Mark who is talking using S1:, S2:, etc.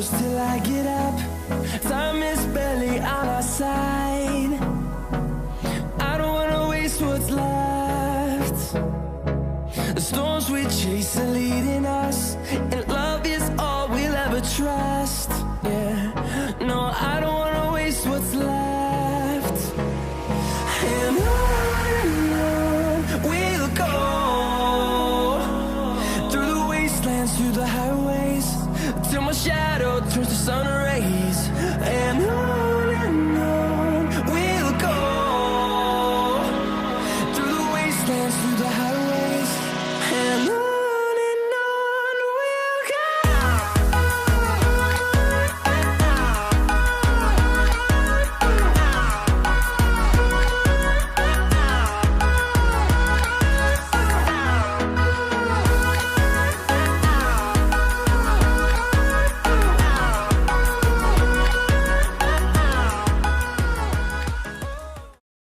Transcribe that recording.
S1: close till I get up. Time is barely on our side. I don't wanna waste what's left. The storms we chase are leading